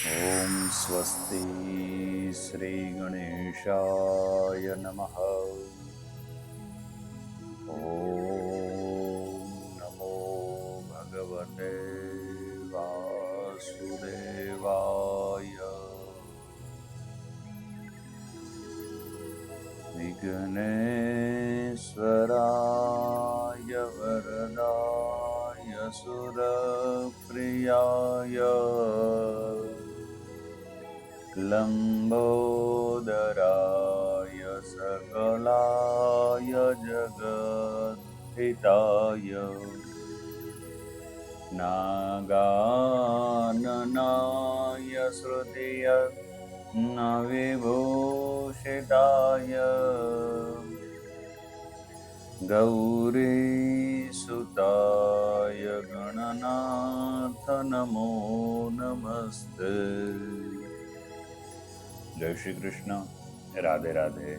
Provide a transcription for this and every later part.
ॐ स्वस्ति श्रीगणेशाय नमः। ॐ नमो भगवते वासुदेवाय। विघ्नेश्वराय वरदाय सुरप्रियाय लम्बोदराय सकलाय जगद्धिताय नागाननाय श्रुतिय नविभूषिताय गौरीसुताय गणनाथ नमो नमस्ते। जय श्री कृष्ण, राधे राधे।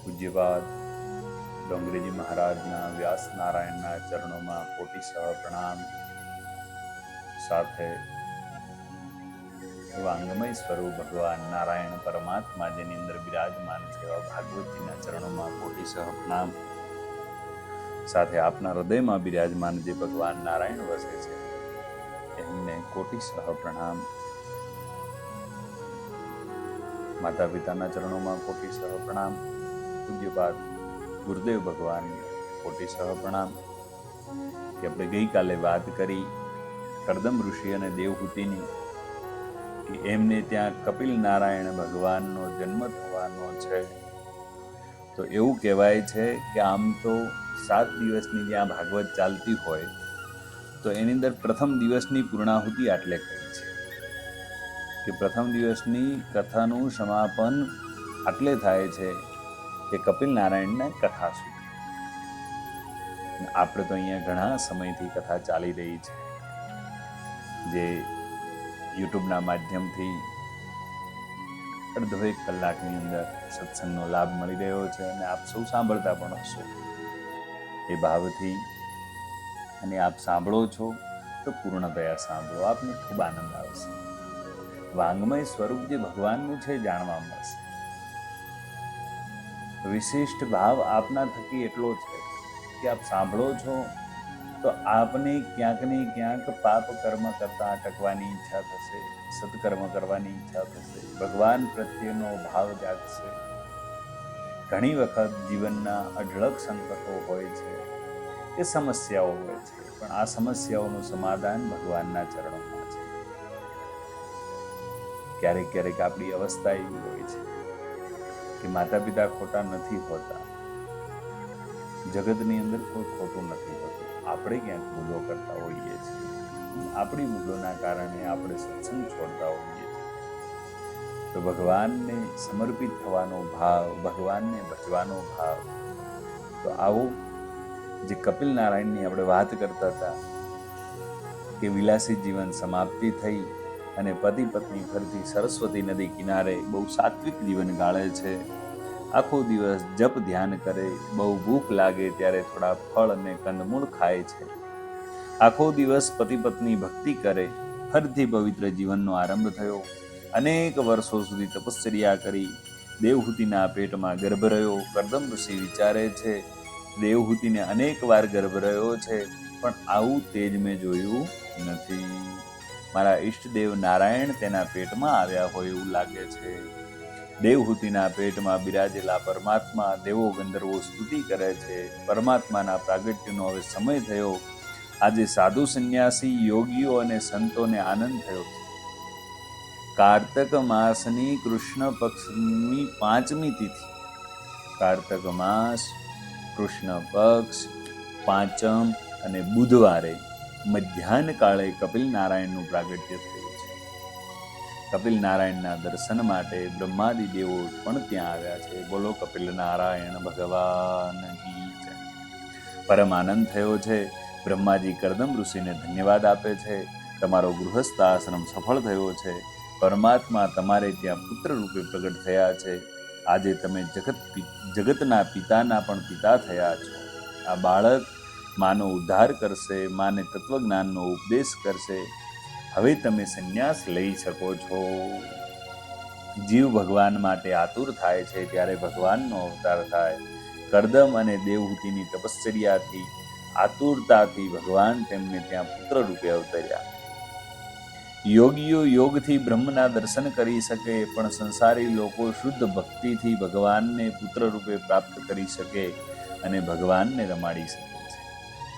પૂજ્યપાદ ડોંગરીજી મહારાજના વ્યાસ નારાયણના ચરણોમાં કોટીસહ પ્રણામ. સાથે વાંગમય સ્વરૂપ ભગવાન નારાયણ પરમાત્મા જેની અંદર બિરાજમાન છે એવા ભાગવતજીના ચરણોમાં કોટીસહ પ્રણામ. સાથે આપના હૃદયમાં બિરાજમાન જે ભગવાન નારાયણ વસે છે એમને કોટીસહ પ્રણામ. માતા પિતાના ચરણોમાં કોટીસહ પ્રણામ. પૂજ્યપાદ ગુરુદેવ ભગવાન કોટીસહ પ્રણામ. કે આપણે ગઈકાલે વાત કરી કરદમ ઋષિ અને દેવહૂતિની, કે એમને ત્યાં કપિલ નારાયણ ભગવાનનો જન્મ થવાનો છે. તો એવું કહેવાય છે કે આમ તો 7 દિવસની જ્યાં ભાગવત ચાલતી હોય તો એની અંદર પ્રથમ દિવસની પૂર્ણાહુતિ આટલે કરી છે કે પ્રથમ દિવસની કથાનું સમાપન આટલે થાય છે કે કપિલ નારાયણના કથા સુધી. આપણે તો અહીંયા ઘણા સમયથી કથા ચાલી રહી છે, જે યુટ્યુબના માધ્યમથી અડધો 1 કલાકની અંદર સત્સંગનો લાભ મળી રહ્યો છે અને આપ સૌ સાંભળતા પણ હશો એ ભાવથી. અને આપ સાંભળો છો તો પૂર્ણતયા સાંભળો, આપને ખૂબ આનંદ આવશે. વાંગમય સ્વરૂપ જે ભગવાનનું છે જાણવા મળશે. વિશિષ્ટ ભાવ આપના થકી એટલો છે કે આપ સાંભળો છો તો આપને ક્યાંક ને ક્યાંક પાપ કર્મ કરતા અટકવાની ઈચ્છા થશે, સત્કર્મ કરવાની ઈચ્છા થશે, ભગવાન પ્રત્યેનો ભાવ જાગશે. ઘણી વખત જીવનના અઢળક સંકટો હોય છે કે સમસ્યાઓ હોય છે, પણ આ સમસ્યાઓનું સમાધાન ભગવાનના ચરણોમાં છે. ક્યારેક ક્યારેક આપણી અવસ્થા એવી હોય છે કે માતા પિતા ખોટા નથી હોતા, જગતની અંદર કોઈ ખોટું નથી હોતું, આપણે ક્યાંક ભૂલો કરતા હોઈએ છીએ. આપણી ભૂલોના કારણે આપણે સત્સંગ છોડતા હોઈએ છીએ. તો ભગવાનને સમર્પિત થવાનો ભાવ, ભગવાનને ભજવાનો ભાવ. તો આવો જે કપિલ નારાયણની આપણે વાત કરતા હતા કે વિલાસી જીવન સમાપ્તિ થઈ અને પતિ પત્ની ફરીથી સરસ્વતી નદી કિનારે બહુ સાત્વિક જીવન ગાળે છે. આખો દિવસ જપ ધ્યાન કરે, બહુ ભૂખ લાગે ત્યારે થોડા ફળ અને કંદમૂળ ખાય છે. આખો દિવસ પતિ પત્ની ભક્તિ કરે, ફરીથી પવિત્ર જીવનનો આરંભ થયો. અનેક વર્ષો સુધી તપશ્ચર્યા કરી, દેવહૂતિના પેટમાં ગર્ભ રહ્યો. કરદમ ઋષિ વિચારે છે દેવહૂતિને અનેક વાર ગર્ભ રહ્યો છે, પણ આવું તેજ મેં જોયું નથી. મારા ઈષ્ટદેવ નારાયણ તેના પેટમાં આવ્યા હોય એવું લાગે છે. દેવહૂતિના પેટમાં બિરાજેલા પરમાત્મા, દેવો ગંધર્વો સ્તુતિ કરે છે. પરમાત્માના પ્રાગટ્યનો હવે સમય થયો. આજે સાધુ સંન્યાસી, યોગીઓ અને સંતોને આનંદ થયો છે. કાર્તક માસની કૃષ્ણ પક્ષની 5મી તિથિ, કાર્તક માસ, કૃષ્ણ પક્ષ, 5મ અને બુધવારે મધ્યાહન કાળે કપિલ નારાયણનું પ્રાગટ્ય થયું છે. કપિલ નારાયણના દર્શન માટે બ્રહ્માદિ દેવો પણ ત્યાં આવ્યા છે. બોલો કપિલ નારાયણ ભગવાન કી જય. પરમ આનંદ થયો છે. બ્રહ્માજી કરદમ ઋષિને ધન્યવાદ આપે છે. તમારો ગૃહસ્થ આશ્રમ સફળ થયો છે. પરમાત્મા તમારે ત્યાં પુત્ર રૂપે પ્રગટ થયા છે. આજે તમે જગતના પિતાના પણ પિતા થયા છો. આ બાળક માનો ઉદ્ધાર કરશે, માને તત્વજ્ઞાનનો ઉપદેશ કરશે. હવે તમે સંન્યાસ લઈ શકો છો. જીવ ભગવાન માટે આતુર થાય છે ત્યારે ભગવાનનો અવતાર થાય. કરદમ અને દેવહૂતિની તપશ્ચર્યાથી, આતુરતાથી ભગવાન તેમને ત્યાં પુત્ર રૂપે અવતર્યા. યોગીઓ યોગથી બ્રહ્મના દર્શન કરી શકે, પણ સંસારી લોકો શુદ્ધ ભક્તિથી ભગવાનને પુત્ર રૂપે પ્રાપ્ત કરી શકે અને ભગવાનને રમાડી શકે છે.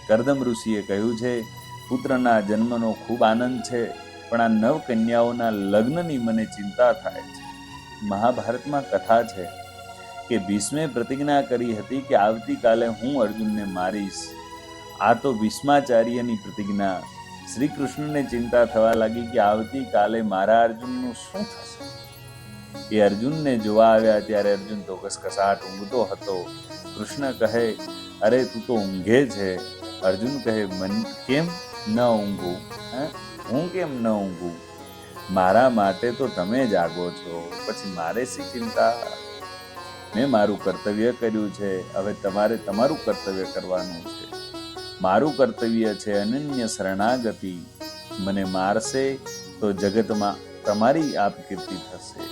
કરદમ ઋષિએ કહ્યું છે, પુત્રના જન્મનો ખૂબ આનંદ છે, પણ આ 9 કન્યાઓના લગ્નની મને ચિંતા થાય છે. મહાભારતમાં કથા છે કે ભીષ્મે પ્રતિજ્ઞા કરી હતી કે આવતીકાલે હું અર્જુનને મારીશ. આ તો ભીષ્માચાર્યની પ્રતિજ્ઞા. શ્રી કૃષ્ણને ચિંતા થવા લાગી કે આવતીકાલે મારા અર્જુનનું શું થશે. એ અર્જુનને જોવા આવ્યા ત્યારે અર્જુન તો કસકસાટ ઊંઘતો હતો. કૃષ્ણ કહે, અરે તું તો ઊંઘે છે. અર્જુન કહે, કેમ ન ઊંઘું? હું કેમ ન ઊંઘું? મારા માટે તો તમે જાગો છો, પછી મારે શી ચિંતા? મેં મારું કર્તવ્ય કર્યું છે, હવે તમારે તમારું કર્તવ્ય કરવાનું છે. મારું કર્તવ્ય છે અનન્ય શરણાગતિ. મને મારશે તો જગતમાં તમારી આપકીર્તિ થશે.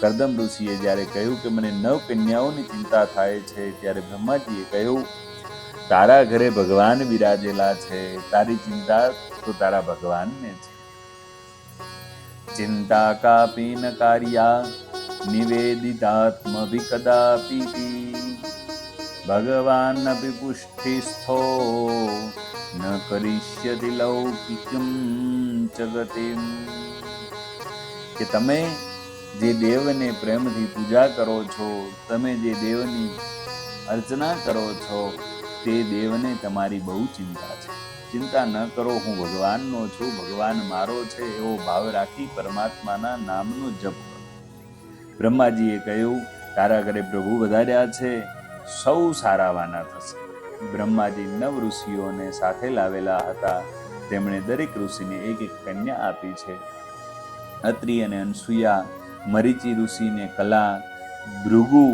કરદમ ઋષિએ જ્યારે કહ્યું કે મને 9 કન્યાઓની ચિંતા થાય છે, ત્યારે બ્રહ્માજીએ કહ્યું, તારા ઘરે ભગવાન બિરાજેલા છે, તારી ચિંતા તો તારા ભગવાનને છે. ચિંતા કાપી ન કાર્યા નિવેદિતાત્મભિ કદાપી, ભગવાન અપી પુષ્ટિસ્થો ન કરિષ્યતિ લૌકિકમ જગતિમ. કે તમે જે દેવને પ્રેમથી પૂજા કરો છો, તમે જે દેવની અર્ચના કરો છો, તે દેવને તમારી બહુ ચિંતા છે. ચિંતા ન કરો, હું ભગવાનનો છું, ભગવાન મારો છે, એવો ભાવ રાખી પરમાત્માના નામનો જપ કરો. બ્રહ્માજીએ કહ્યું, તારા ઘરે પ્રભુ વધાર્યા છે, સૌ સારાવાના થશે. બ્રહ્માજી 9 ઋષિઓને સાથે લાવેલા હતા. તેમણે દરેક ઋષિને એક કન્યા આપી છે. અત્રિ અને અનસૂયા, મરીચી ઋષિને કલા, ભૃગુ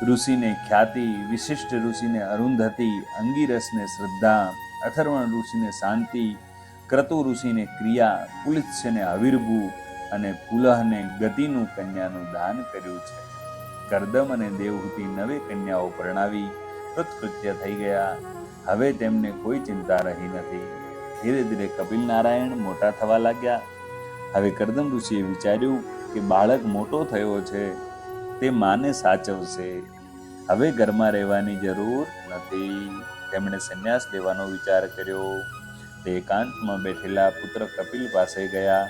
ઋષિને ખ્યાતિ, વિશિષ્ટ ઋષિને અરુંધતી, અંગિરસને શ્રદ્ધા, અથર્વણ ઋષિને શાંતિ, ક્રતુ ઋષિને ક્રિયા, પુલિત્સને અવિર્ભુ અને પુલહને ગતિનું કન્યાનું દાન કર્યું છે. કરદમ અને દેવહૂતિ 9 કન્યાઓ પરણાવી કૃતકૃત્ય થઈ ગયા. હવે તેમને કોઈ ચિંતા રહી નથી. ધીરે ધીરે કપિલ નારાયણ મોટા થવા લાગ્યા. હવે કરદમ ઋષિએ વિચાર્યું કે બાળક મોટો થયો છે, તે માને સાચવશે. હવે ઘરમાં રહેવાની જરૂર નથી. તેમણે સંન્યાસ લેવાનો વિચાર કર્યો. તે એકાંતમાં બેઠેલા પુત્ર કપિલ પાસે ગયા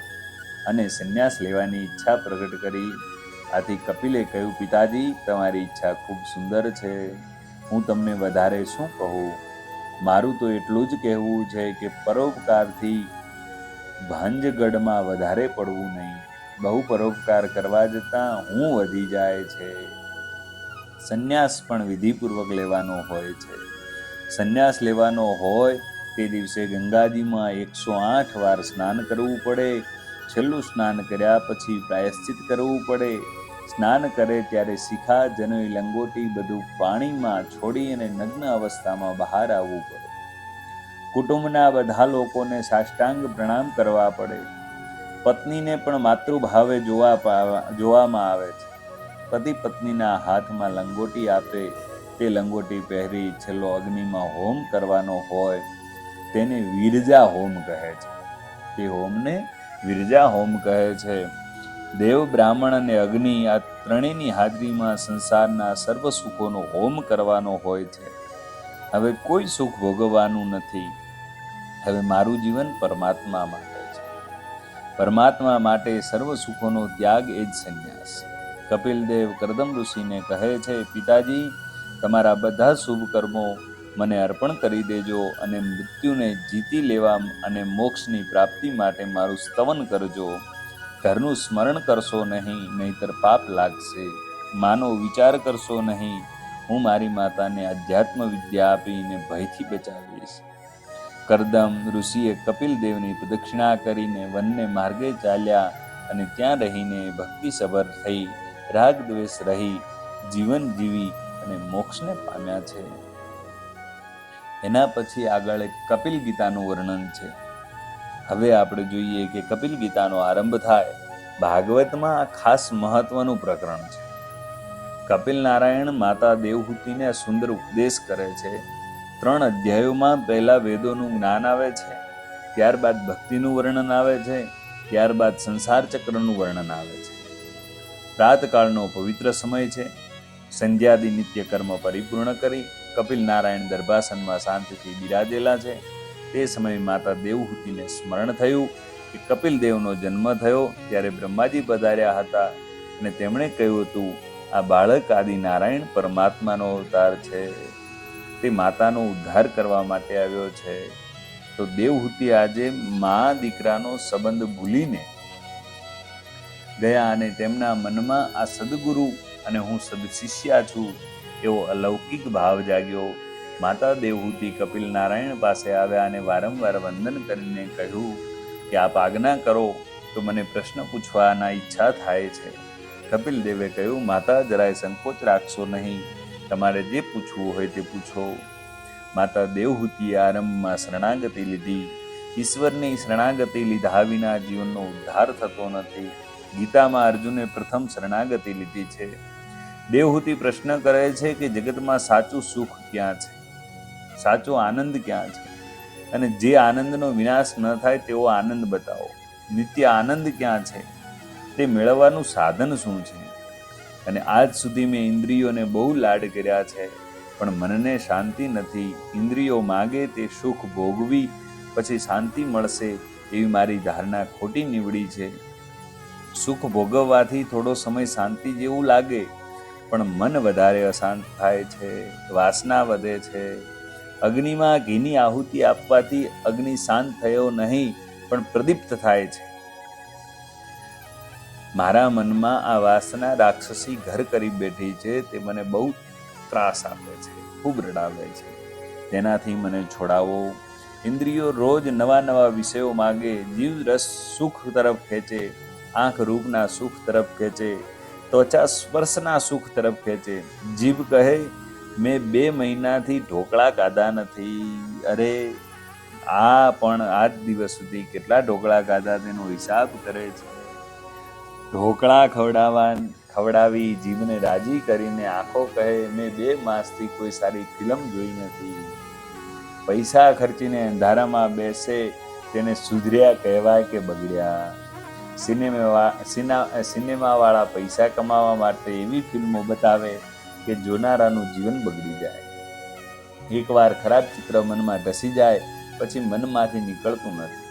અને સંન્યાસ લેવાની ઈચ્છા પ્રગટ કરી. આથી કપિલે કહ્યું, પિતાજી, તમારી ઈચ્છા ખૂબ સુંદર છે. હું તમને વધારે શું કહું? મારું તો એટલું જ કહેવું છે કે પરોપકારથી ભાંજગઢમાં વધારે પડવું નહીં. બહુ પરોપકાર કરવા જતાં હું વધી જાય છે. સંન્યાસ પણ વિધિપૂર્વક લેવાનો હોય છે. સંન્યાસ લેવાનો હોય તે દિવસે ગંગાજીમાં 108 વાર સ્નાન કરવું પડે. છેલ્લું સ્નાન કર્યા પછી પ્રાયશ્ચિત કરવું પડે. સ્નાન કરે ત્યારે શિખા, જનોઈ, લંગોટી બધું પાણીમાં છોડી અને નગ્ન અવસ્થામાં બહાર આવવું પડે. કુટુંબના બધા લોકોને સાષ્ટાંગ પ્રણામ કરવા પડે. પત્નીને પણ માતૃભાવે જોવામાં આવે છે. પતિ પત્નીના હાથમાં લંગોટી આપે, તે લંગોટી પહેરી છેલ્લો અગ્નિમાં હોમ કરવાનો હોય, તેને વિરજા હોમ કહે છે. તે હોમને વિરજા હોમ કહે છે. દેવ, બ્રાહ્મણ અને અગ્નિ આ ત્રણેયની હાજરીમાં સંસારના સર્વ સુખોનો હોમ કરવાનો હોય છે. હવે કોઈ સુખ ભોગવવાનું નથી. હવે મારું જીવન પરમાત્મા માટે છે. પરમાત્મા માટે સર્વ સુખોનો ત્યાગ એ જ સંન્યાસ. કપિલદેવ કરદમ ઋષિને કહે છે, પિતાજી, તમારા બધા શુભ કર્મો મને અર્પણ કરી દેજો અને મૃત્યુને જીતી લેવા અને મોક્ષની પ્રાપ્તિ માટે મારું સ્તવન કરજો. ઘરનું સ્મરણ કરશો નહીં, નહીતર પાપ લાગશે. માનો વિચાર કરશો નહીં. હું મારી માતાને અધ્યાત્મ વિદ્યા આપીને ભયથી બચાવીશ. કરદમ ઋષિએ કપિલદેવની પ્રદક્ષિણા કરીને વનને માર્ગે ચાલ્યા અને ત્યાં રહીને ભક્તિસભર થઈ, રાગ દ્વેષ રહી જીવન જીવી અને મોક્ષને પામ્યા છે. એના પછી આગળ એક કપિલ ગીતાનું વર્ણન છે. હવે આપણે જોઈએ કે કપિલ ગીતાનો આરંભ થાય. ભાગવતમાં આ ખાસ મહત્વનું પ્રકરણ છે. કપિલ નારાયણ માતા દેવહૂતિને સુંદર ઉપદેશ કરે છે. 3 અધ્યાયોમાં પહેલા વેદોનું જ્ઞાન આવે છે, ત્યારબાદ ભક્તિનું વર્ણન આવે છે, ત્યારબાદ સંસાર ચક્રનું વર્ણન આવે છે. પ્રાતકાળનો પવિત્ર સમય છે. સંધ્યાદિ નિત્ય કર્મ પરિપૂર્ણ કરી કપિલ નારાયણ દર્ભાસનમાં શાંતિથી બિરાજેલા છે. તે સમયે માતા દેવહૂતિને સ્મરણ થયું કે કપિલ દેવનો જન્મ થયો ત્યારે બ્રહ્માજી પધાર્યા હતા અને તેમણે કહ્યું હતું, આ બાળક આદિ નારાયણ પરમાત્માનો અવતાર છે, તે માતાનો ઉદ્ધાર કરવા માટે આવ્યો છે. તો દેવહૂતિ આજે મા દીકરાનો સંબંધ ભૂલીને ગયા અને તેમના મનમાં આ સદગુરુ અને હું સદશિષ્યા છું એવો અલૌકિક ભાવ જાગ્યો. માતા દેવહૂતિ કપિલ નારાયણ પાસે આવ્યા અને વારંવાર વંદન કરીને કહ્યું કે આપ આજ્ઞા કરો તો મને પ્રશ્ન પૂછવાના ઈચ્છા થાય છે. કપિલ દેવે કહ્યું, માતા જરાય સંકોચ રાખશો નહીં, તમારે જે પૂછવું હોય તે પૂછો. માતા દેવહૂતિએ આરંભમાં શરણાગતિ લીધી. ઈશ્વરની શરણાગતિ લીધા વિના જીવનનો ઉદ્ધાર થતો નથી. ગીતામાં અર્જુને પ્રથમ શરણાગતિ લીધી છે. દેવહૂતિ પ્રશ્ન કરે છે કે જગતમાં સાચું સુખ ક્યાં છે, સાચો આનંદ ક્યાં છે, અને જે આનંદનો વિનાશ ન થાય તેવો આનંદ બતાવો. નિત્ય આનંદ ક્યાં છે, તે મેળવવાનું સાધન શું છે? અને આજ સુધી મેં ઇન્દ્રિયોને બહુ લાડ કર્યા છે, પણ મનને શાંતિ નથી. ઇન્દ્રિયો માગે તે સુખ ભોગવી પછી શાંતિ મળશે એવી મારી ધારણા ખોટી નીવડી છે. સુખ ભોગવવાથી થોડો સમય શાંતિ જેવું લાગે, પણ મન વધારે અશાંત થાય છે, વાસના વધે છે. અગ્નિમાં ઘીની આહુતિ આપવાથી અગ્નિ શાંત થયો નહીં, પણ પ્રદીપ્ત થાય છે. મારા મનમાં આ વાસના રાક્ષસી ઘર કરી બેઠી છે, તે મને બહુ ત્રાસ આપે છે, ખૂબ રડાવે છે. તેનાથી મને છોડાવો. ઇન્દ્રિયો રોજ નવા નવા વિષયો માગે. જીવ રસ સુખ તરફ ખેંચે, આંખ રૂપના સુખ તરફ ખેંચે, ત્વચા સ્પર્શના સુખ તરફ ખેંચે. જીભ કહે, મેં 2 મહિનાથી ઢોકળા ખાધા નથી. અરે આ પણ આજ દિવસ સુધી કેટલા ઢોકળા ખાધા તેનો હિસાબ કરે છે. ઢોકળા ખવડાવી જીભને રાજી કરીને આંખો કહે, મેં 2 માસથી કોઈ સારી ફિલ્મ જોઈ નથી. પૈસા ખર્ચીને અંધારામાં બેસે તેને સુધર્યા કહેવાય કે બગડ્યા. સિનેમાવાળા પૈસા કમાવા માટે એવી ફિલ્મો બતાવે કે જોનારાનું જીવન બગડી જાય. એકવાર ખરાબ ચિત્ર મનમાં ઢસી જાય પછી મનમાંથી નીકળતું નથી.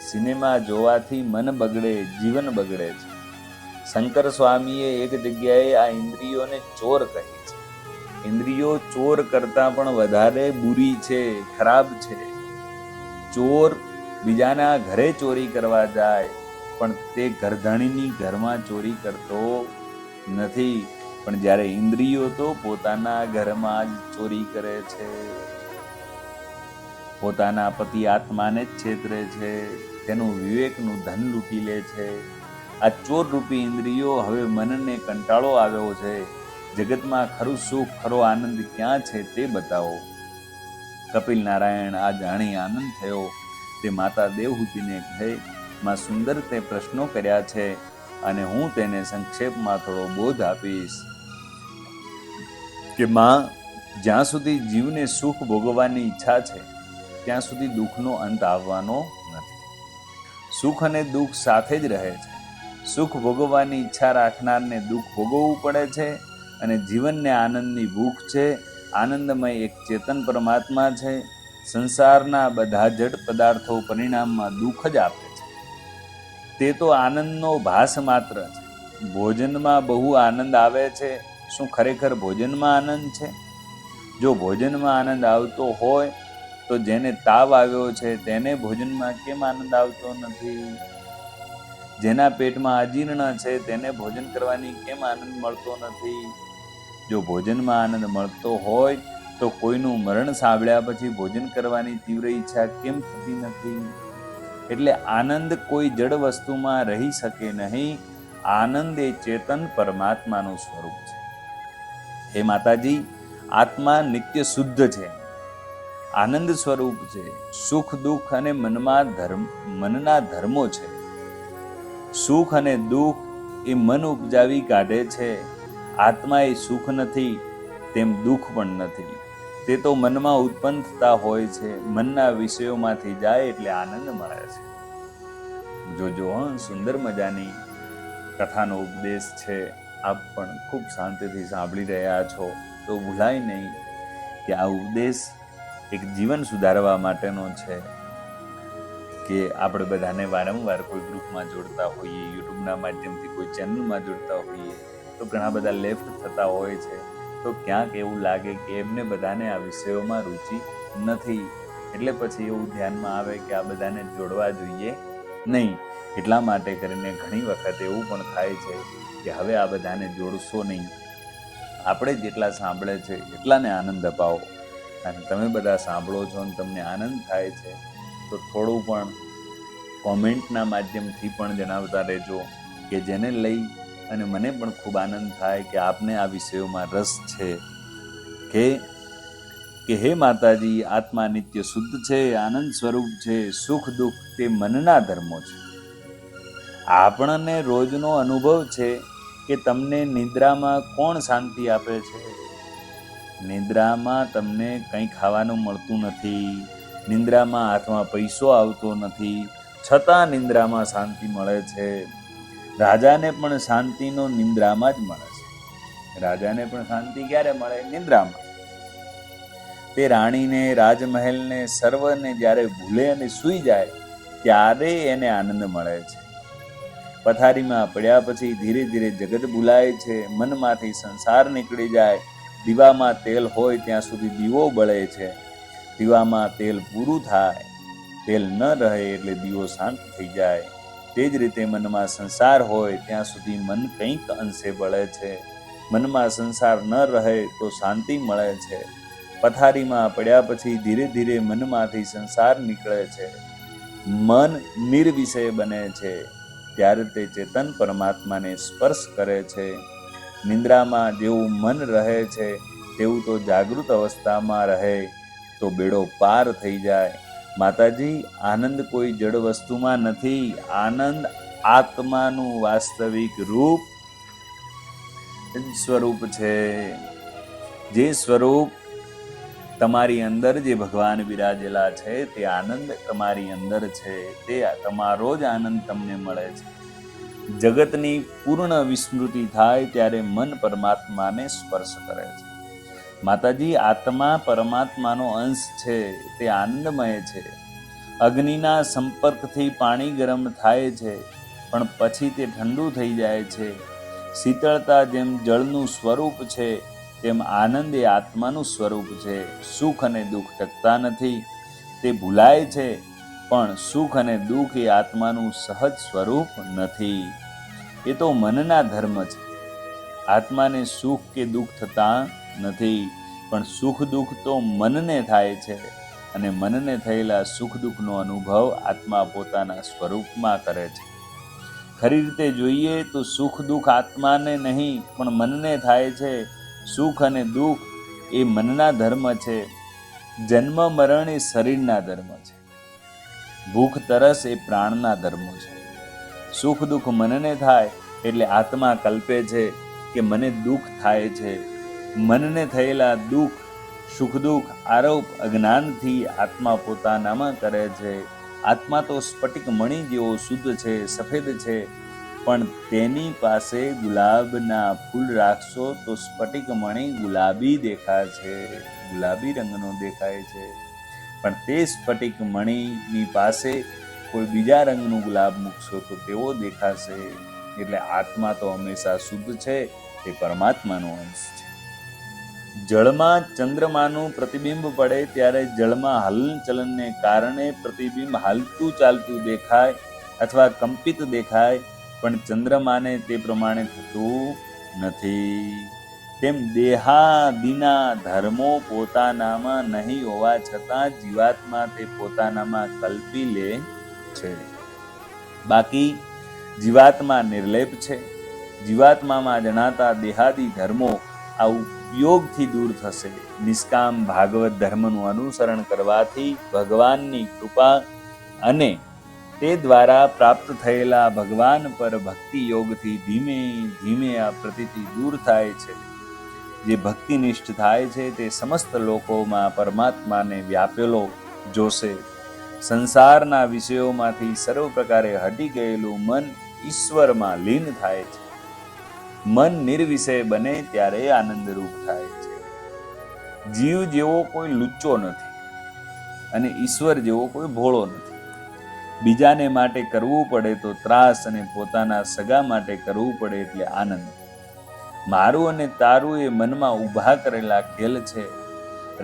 સિનેમા જોવાથી મન બગડે, જીવન બગડે છે. શંકર સ્વામીએ એક જગ્યાએ આ ઇન્દ્રિયોને ચોર કહી છે. ઇન્દ્રિયો ચોર કરતાં પણ વધારે બુરી છે, ખરાબ છે. ચોર બીજાના ઘરે ચોરી કરવા જાય, પણ તે ઘરધણીની ઘરમાં ચોરી કરતો નથી. પણ જ્યારે ઇન્દ્રિયો તો પોતાના ઘરમાં જ ચોરી કરે છે, પોતાના પતિ આત્માને જ છેતરે છે, તેનું વિવેકનું ધન લૂંટી લે છે. આ ચોર રૂપી ઇન્દ્રિયો હવે મનને કંટાળો આવ્યો છે. જગતમાં ખરું સુખ, ખરો આનંદ ક્યાં છે તે બતાવો. કપિલ નારાયણ આ જાણી આનંદ થયો. તે માતા દેવહૂતિને કહે, માં સુંદર તે પ્રશ્નો કર્યા છે અને હું તેને સંક્ષેપમાં થોડો બોધ આપીશ કે માં, જ્યાં સુધી જીવને સુખ ભોગવવાની ઈચ્છા છે ત્યાં સુધી દુઃખનો અંત આવવાનો નથી. સુખ અને દુઃખ સાથે જ રહે છે. સુખ ભોગવવાની ઈચ્છા રાખનારને દુઃખ ભોગવવું પડે છે અને જીવનને આનંદની ભૂખ છે. આનંદમય એક ચેતન પરમાત્મા છે. સંસારના બધા જડ પદાર્થો પરિણામમાં દુઃખ જ આપે છે. તે તો આનંદનો ભાસ માત્ર છે. ભોજનમાં બહુ આનંદ આવે છે. શું ખરેખર ભોજનમાં આનંદ છે? જો ભોજનમાં આનંદ આવતો હોય તો જેને તાવ આવ્યો છે તેને ભોજનમાં કેમ આનંદ આવતો નથી? જેના પેટમાં અજીર્ણ છે તેને ભોજન કરવાની કેમ આનંદ મળતો નથી? જો ભોજનમાં આનંદ મળતો હોય તો કોઈનું મરણ સાંભળ્યા પછી ભોજન કરવાની તીવ્ર ઈચ્છા કેમ થતી નથી? એટલે આનંદ કોઈ જડ વસ્તુમાં રહી શકે નહીં. આનંદ એ ચેતન પરમાત્માનું સ્વરૂપ છે. હે માતાજી, આત્મા નિત્ય શુદ્ધ છે. આનંદ સ્વરૂપ છે. સુખ દુઃખ અને મનના ધર્મો છે. સુખ અને દુઃખ એ મન ઉપજાવી કાઢે છે. આત્મા એ સુખ નથી, તેમ દુઃખ પણ નથી. તે તો મનમાં ઉત્પન્ન થતા હોય છે. મનના વિષયોમાંથી જાય એટલે આનંદ મળે છે. જોજો, સુંદર મજાની કથાનો ઉપદેશ છે. આપ પણ ખૂબ શાંતિથી સાંભળી રહ્યા છો તો ભૂલાય નહીં કે આ ઉપદેશ એક જીવન સુધારવા માટેનો છે. કે આપણે બધાને વારંવાર કોઈ ગ્રુપમાં જોડતા હોઈએ, યુટ્યુબના માધ્યમથી કોઈ ચેનલમાં જોડતા હોઈએ તો ઘણા બધા લેફ્ટ થતા હોય છે. તો ક્યાંક એવું લાગે કે એમને બધાને આ વિષયોમાં રુચિ નથી, એટલે પછી એવું ધ્યાનમાં આવે કે આ બધાને જોડવા જોઈએ નહીં. એટલા માટે કરીને ઘણી વખત એવું પણ થાય છે કે હવે આ બધાને જોડશો નહીં. આપણે જેટલા સાંભળે છે એટલાને આનંદ અપાવો. અને તમે બધા સાંભળો છો અને તમને આનંદ થાય છે તો થોડું પણ કોમેન્ટના માધ્યમથી પણ જણાવતા રહેજો, કે જેને લઈ અને મને પણ ખૂબ આનંદ થાય કે આપને આ વિષયોમાં રસ છે. કે હે માતાજી, આત્મા નિત્ય શુદ્ધ છે, આનંદ સ્વરૂપ છે. સુખ દુઃખ તે મનના ધર્મો છે. આપણને રોજનો અનુભવ છે કે તમને નિદ્રામાં કોણ શાંતિ આપે છે? નિદ્રામાં તમને કંઈ ખાવાનું મળતું નથી, નિંદ્રામાં હાથમાં પૈસો આવતો નથી, છતાં નિંદ્રામાં શાંતિ મળે છે. રાજાને પણ શાંતિનો નિંદ્રામાં જ મળે છે. રાજાને પણ શાંતિ ક્યારે મળે? નિંદ્રામાં. તે રાણીને, રાજમહેલને, સર્વને જ્યારે ભૂલે અને સૂઈ જાય ત્યારે એને આનંદ મળે છે. પથારીમાં પડ્યા પછી ધીરે ધીરે જગત ભૂલાય છે. મનમાંથી સંસાર નીકળી જાય. દીવામાં તેલ હોય ત્યાં સુધી દીવો બળે છે. દીવામાં તેલ પૂરું થાય, તેલ ન રહે એટલે દીવો શાંત થઈ જાય. તે જ રીતે મનમાં સંસાર હોય ત્યાં સુધી મન કંઈક અંશે બળે છે. મનમાં સંસાર ન રહે તો શાંતિ મળે છે. પથારીમાં પડ્યા પછી ધીરે ધીરે મનમાંથી સંસાર નીકળે છે. મન નિર્વિષય બને છે. ત્યારે તે ચેતન પરમાત્માને સ્પર્શ કરે છે. નિંદ્રામાં જેવું મન રહે છે તેવું તો જાગૃત અવસ્થામાં રહે તો બેડો પાર થઈ જાય. માતાજી, આનંદ કોઈ જડ વસ્તુમાં નથી. આનંદ આત્માનું વાસ્તવિક રૂપ સ્વરૂપ છે. જે સ્વરૂપ તમારી અંદર, જે ભગવાન બિરાજેલા છે તે આનંદ તમારી અંદર છે. તે તમારો જ આનંદ તમને મળે છે. જગતની પૂર્ણ વિસ્મૃતિ થાય ત્યારે મન પરમાત્માને સ્પર્શ કરે છે. માતાજી, આત્મા પરમાત્માનો અંશ છે. તે આનંદમય છે. અગ્નિના સંપર્કથી પાણી ગરમ થાય છે, પણ પછી તે ઠંડુ થઈ જાય છે. શીતળતા જેમ જળનું સ્વરૂપ છે, તેમ આનંદ એ આત્માનું સ્વરૂપ છે. સુખ અને દુઃખ ટકતા નથી, તે ભૂલાય છે, પણ સુખ અને દુઃખ એ આત્માનું સહજ સ્વરૂપ નથી. એ તો મનના ધર્મ છે. આત્માને સુખ કે દુઃખ થતા નથી, પણ સુખ દુઃખ તો મનને થાય છે. અને મનને થયેલા સુખ દુઃખનો અનુભવ આત્મા પોતાના સ્વરૂપમાં કરે છે. ખરી રીતે જોઈએ તો સુખ દુઃખ આત્માને નહીં પણ મનને થાય છે. સુખ અને દુઃખ એ મનના ધર્મ છે. જન્મ મરણ એ શરીરના ધર્મ છે. ભૂખ તરસ એ પ્રાણના ધર્મો છે. સુખ દુઃખ મનને થાય એટલે આત્મા કલ્પે છે કે મને દુઃખ થાય છે. મનને થયેલા દુઃખ, સુખ દુઃખ આરોપ અજ્ઞાનથી આત્મા પોતાનામાં કરે છે. આત્મા તો સ્ફટિક મણિ જેવો શુદ્ધ છે, સફેદ છે, પણ તેની પાસે ગુલાબના ફૂલ રાખશો તો સ્ફટિક મણિ ગુલાબી દેખાશે, ગુલાબી રંગનો દેખાય છે. પણ તે સ્ફટિક મણિની પાસે કોઈ બીજા રંગનું ગુલાબ મૂકશો તો તેવો દેખાશે. એટલે આત્મા તો હંમેશા શુદ્ધ છે. તે પરમાત્માનો અંશ છે. જળમાં ચંદ્રમાનું પ્રતિબિંબ પડે ત્યારે જળમાં હલનચલનને કારણે પ્રતિબિંબ હાલતું ચાલતું દેખાય અથવા કંપિત દેખાય, પણ ચંદ્રમાને તે પ્રમાણે થતું નથી. તેમ દેહાદિના ધર્મો પોતાનામાં નહીં હોવા છતાં જીવાત્મા તે પોતાનામાં કલ્પી લે છે. બાકી જીવાત્મા નિર્લેપ છે. જીવાત્મામાં જણાતા દેહાદી ધર્મો આ ઉપયોગથી દૂર થશે. નિષ્કામ ભાગવત ધર્મનું અનુસરણ કરવાથી ભગવાનની કૃપા અને તે દ્વારા પ્રાપ્ત થયેલા ભગવાન પર ભક્તિ યોગથી ધીમે ધીમે આ પ્રતીતિ દૂર થાય છે. જે ભક્તિનિષ્ઠ થાય છે તે સમસ્ત લોકોમાં પરમાત્માને વ્યાપેલો જોશે. સંસારના વિષયોમાંથી સર્વ પ્રકારે હટી ગયેલું મન ઈશ્વરમાં લીન થાય છે. મન નિર્વિષય બને ત્યારે આનંદરૂપ થાય છે. જીવ જેવો કોઈ લુચ્ચો નથી અને ઈશ્વર જેવો કોઈ ભોળો નથી. બીજાને માટે કરવું પડે તો ત્રાસ અને પોતાના સગા માટે કરવું પડે એટલે આનંદ. મારું અને તારું એ મનમાં ઊભા કરેલા ખેલ છે.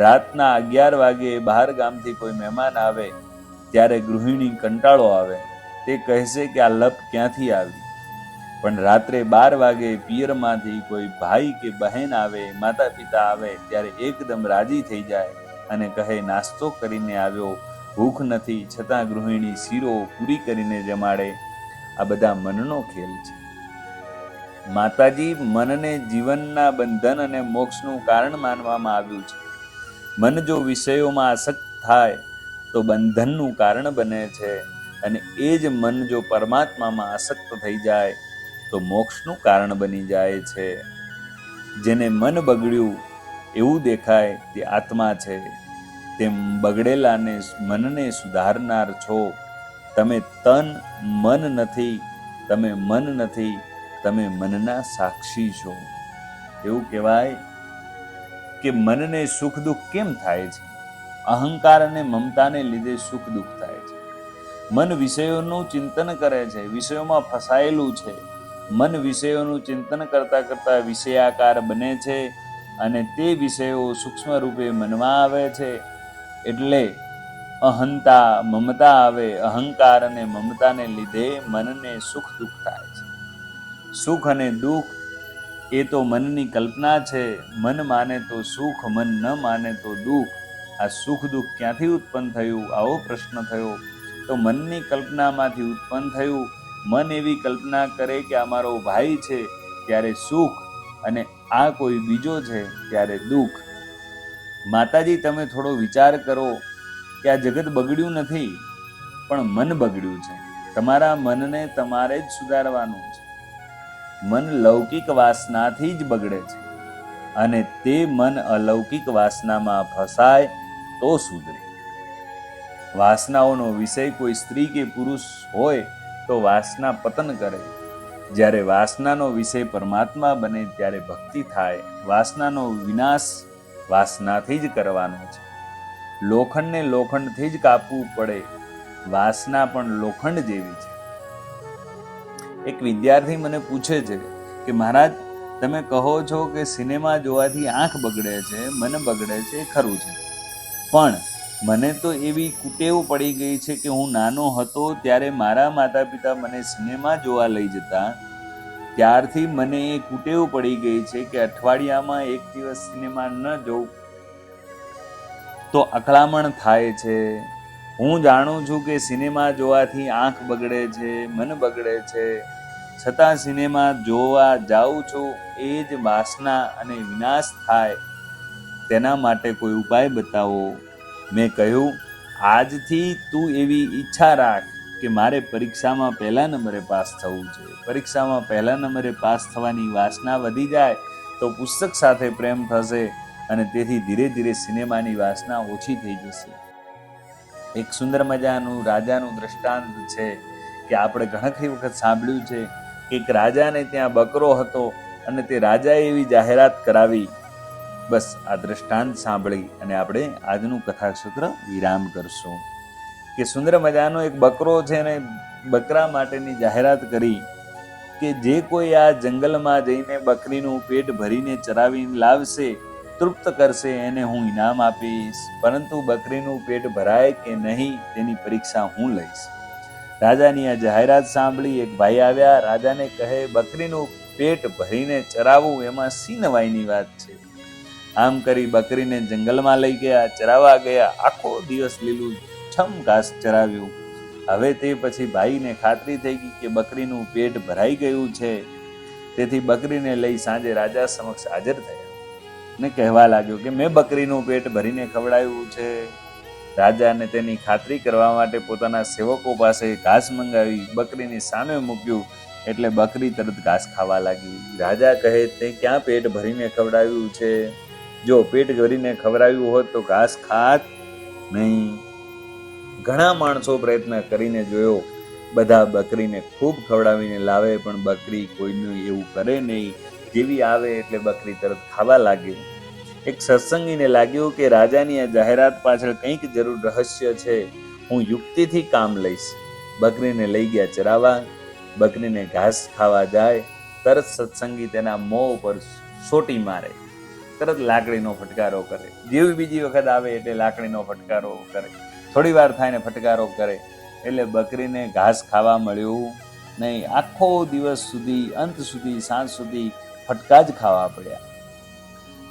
રાતના 11 વાગે બહાર ગામથી કોઈ મહેમાન આવે ત્યારે ગૃહિણી કંટાળો આવે. તે કહેશે કે આ લપ ક્યાંથી આવી. પણ રાત્રે 12 વાગે પિયરમાંથી કોઈ ભાઈ કે બહેન આવે, માતા પિતા આવે ત્યારે એકદમ રાજી થઈ જાય અને કહે નાસ્તો કરીને આવ્યો, ભૂખ નથી, છતાં ગૃહિણી શીરો પૂરી કરીને જમાડે. આ બધા મનનો ખેલ છે. માતાજી મનને જીવનના બંધન અને મોક્ષનું કારણ માનવામાં આવ્યું છે. મન જો વિષયોમાં આસક્ત થાય તો બંધનનું કારણ બને છે અને એ જ મન જો પરમાત્મામાં આસક્ત થઈ જાય તો મોક્ષનું કારણ બની જાય છે. જેને મન બગડ્યું એવું દેખાય તે આત્મા છે. તેમ બગડેલાને મનને સુધારનાર છો. તમે તન મન નથી, તમે મન નથી, તમે મનના સાક્ષી છો. એવું કહેવાય કે મનને સુખ દુઃખ કેમ થાય છે? અહંકાર અને મમતાને લીધે સુખ દુઃખ થાય છે. મન વિષયોનું ચિંતન કરે છે, વિષયોમાં ફસાયેલું છે. મન વિષયોનું ચિંતન કરતા કરતા વિષયાકાર બને છે અને તે વિષયો સૂક્ષ્મ રૂપે મનમાં આવે છે. એટલે અહંતા મમતા આવે. અહંકાર અને મમતાને લીધે મનને સુખ દુઃખ થાય છે. સુખ અને દુઃખ એ તો મનની કલ્પના છે. મન માને તો સુખ, મન ન માને તો દુઃખ. આ સુખ દુઃખ ક્યાંથી ઉત્પન્ન થયું? આવો પ્રશ્ન થયો તો મનની કલ્પનામાંથી ઉત્પન્ન થયું. મન એવી કલ્પના કરે કે આ મારો ભાઈ છે ત્યારે સુખ અને આ કોઈ બીજો છે ત્યારે દુઃખ. માતાજી તમે થોડો વિચાર કરો કે આ જગત બગડ્યું નથી પણ મન બગડ્યું છે. તમારા મનને તમારે જ સુધારવાનું છે. મન લૌકિક વાસનાથી જ બગડે છે અને તે મન અલૌકિક વાસનામાં ફસાય તો સુધરે. વાસનાઓનો વિષય કોઈ સ્ત્રી કે પુરુષ હોય તો વાસના પતન કરે. જ્યારે વાસનાનો વિષય પરમાત્મા બને ત્યારે ભક્તિ થાય. વાસનાનો વિનાશ વાસનાથી જ કરવાનો છે. લોખંડને લોખંડથી જ કાપવું પડે. વાસના પણ લોખંડ જેવી છે. એક વિદ્યાર્થી મને પૂછે છે કે મહારાજ તમે કહો છો કે સિનેમા જોવાથી આંખ બગડે છે, મન બગડે છે, ખરું છે, પણ મને તો એવી કુટેવ પડી ગઈ છે કે હું નાનો હતો ત્યારે મારા માતા પિતા મને સિનેમા જોવા લઈ જતા. ત્યારથી મને એ કુટેવ પડી ગઈ છે કે અઠવાડિયામાં એક દિવસ સિનેમા ન જોઉં તો અકળામણ થાય છે. હું જાણું છું કે સિનેમા જોવાથી આંખ બગડે છે, મન બગડે છે, છતાં સિનેમા જોવા જાઉં છું. એ જ વાસના અને વિનાશ થાય. તેના માટે કોઈ ઉપાય બતાવો. મેં કહ્યું આજથી તું એવી ઈચ્છા રાખ કે મારે પરીક્ષામાં પહેલા નંબરે પાસ થવું છે. પરીક્ષામાં પહેલા નંબરે પાસ થવાની વાસના વધી જાય તો પુસ્તક સાથે પ્રેમ થશે અને તેથી ધીરે ધીરે સિનેમાની વાસના ઓછી થઈ જશે. એક સુંદર મજાનું રાજાનું દ્રષ્ટાંત છે કે આપણે ઘણી વખત સાંભળ્યું છે કે એક રાજાને ત્યાં બકરો હતો અને તે રાજાએ એવી જાહેરાત કરાવી. બસ આ દ્રષ્ટાંત સાંભળી અને આપણે આજનું કથાસૂત્ર વિરામ કરશું કે સુંદર મજાનો એક બકરો છે અને બકરા માટેની જાહેરાત કરી કે જે કોઈ આ જંગલમાં જઈને બકરીનું પેટ ભરીને ચરાવીને લાવશે, તૃપ્ત કરશે, એને હું ઇનામ આપીશ. પરંતુ બકરીનું પેટ ભરાય કે નહીં તેની પરીક્ષા હું લઈશ. રાજાની આ જાહેરાત સાંભળી એક ભાઈ આવ્યા. રાજાને કહે બકરીનું પેટ ભરીને ચરાવવું એમાં શી નવાઈની વાત છે? આમ કરી બકરીને જંગલમાં લઈ ગયા, ચરાવવા ગયા. આખો દિવસ લીલું છમ ઘાસ ચરાવ્યું. હવે તે પછી ભાઈને ખાતરી થઈ ગઈ કે બકરીનું પેટ ભરાઈ ગયું છે. તેથી બકરીને લઈ સાંજે રાજા સમક્ષ હાજર થયા. ને કહેવા લાગ્યો કે મેં બકરીનું પેટ ભરીને ખવડાવ્યું છે. રાજાને તેની ખાતરી કરવા માટે પોતાના સેવકો પાસે ઘાસ મંગાવી બકરીની સામે મૂક્યું એટલે બકરી તરત ઘાસ ખાવા લાગી. રાજા કહે, તે ક્યાં પેટ ભરીને ખવડાવ્યું છે? જો પેટ ભરીને ખવડાવ્યું હોત તો ઘાસ ખાત નહીં. ઘણા માણસો પ્રયત્ન કરીને જોયો, બધા બકરીને ખૂબ ખવડાવીને લાવે પણ બકરી કોઈનું એવું કરે નહીં. જેવી આવે એટલે બકરી તરત ખાવા લાગે. એક સત્સંગીને લાગ્યું કે રાજાની આ જાહેરાત પાછળ કંઈક જરૂર રહસ્ય છે. હું યુક્તિથી કામ લઈશ. બકરીને લઈ ગયા ચરાવવા. બકરીને ઘાસ ખાવા જાય તરત સત્સંગી તેના મોં ઉપર સોટી મારે, તરત લાકડીનો ફટકારો કરે. જેવી બીજી વખત આવે એટલે લાકડીનો ફટકારો કરે. થોડી વાર થાય ને ફટકારો કરે એટલે બકરીને ઘાસ ખાવા મળ્યું નહીં. આખો દિવસ સુધી, અંત સુધી, સાંજ સુધી ફટકા જ ખાવા પડ્યા.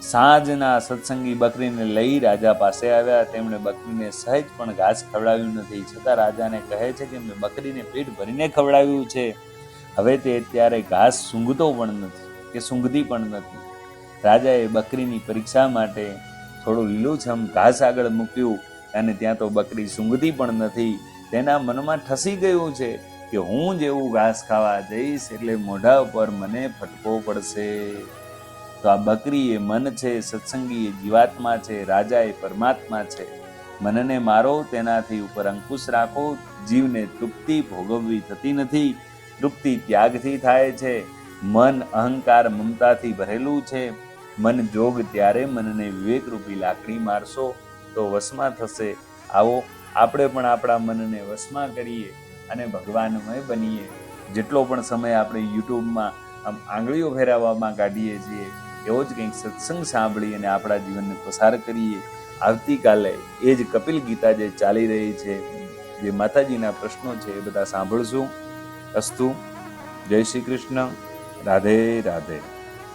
સાંજના સત્સંગી બકરીને લઈ રાજા પાસે આવ્યા. તેમણે બકરીને સહેજ પણ ઘાસ ખવડાવ્યું નથી. છતાં રાજાને કહે છે કે મેં બકરીને પેટ ભરીને ખવડાવ્યું છે. હવે તે અત્યારે ઘાસ સૂંઘતો પણ નથી કે સૂંઘતી પણ નથી. રાજાએ બકરીની પરીક્ષા માટે થોડું લીલુંછમ ઘાસ આગળ મૂક્યું અને ત્યાં તો બકરી સૂંઘતી પણ નથી. તેના મનમાં ઠસી ગયું છે કે હું જેવું ઘાસ ખાવા જઈશ એટલે મોઢા ઉપર મને ફટકો પડશે. તો આ બકરી એ મન છે, સત્સંગી એ જીવાત્મા છે, રાજા એ પરમાત્મા છે. મનને મારો, તેનાથી ઉપર અંકુશ રાખો. જીવને તૃપ્તિ ભોગવવી થતી નથી. તૃપ્તિ ત્યાગથી થાય છે. મન અહંકાર મમતાથી ભરેલું છે. મન જોગ ત્યારે મનને વિવેકરૂપી લાકડી મારશો તો વશમાં થશે. આવો આપણે પણ આપણા મનને વશમાં કરીએ અને ભગવાનમય બનીએ. જેટલો પણ સમય આપણે યુટ્યુબમાં આંગળીઓ ફેરવવામાં કાઢીએ છીએ એવો જ કંઈક સત્સંગ સાંભળી અને આપણા જીવનને પસાર કરીએ. આવતીકાલે એ જ કપિલ ગીતા જે ચાલી રહી છે, જે માતાજીના પ્રશ્નો છે એ બધા સાંભળશું. અસ્તુ. જય શ્રી કૃષ્ણ. રાધે રાધે.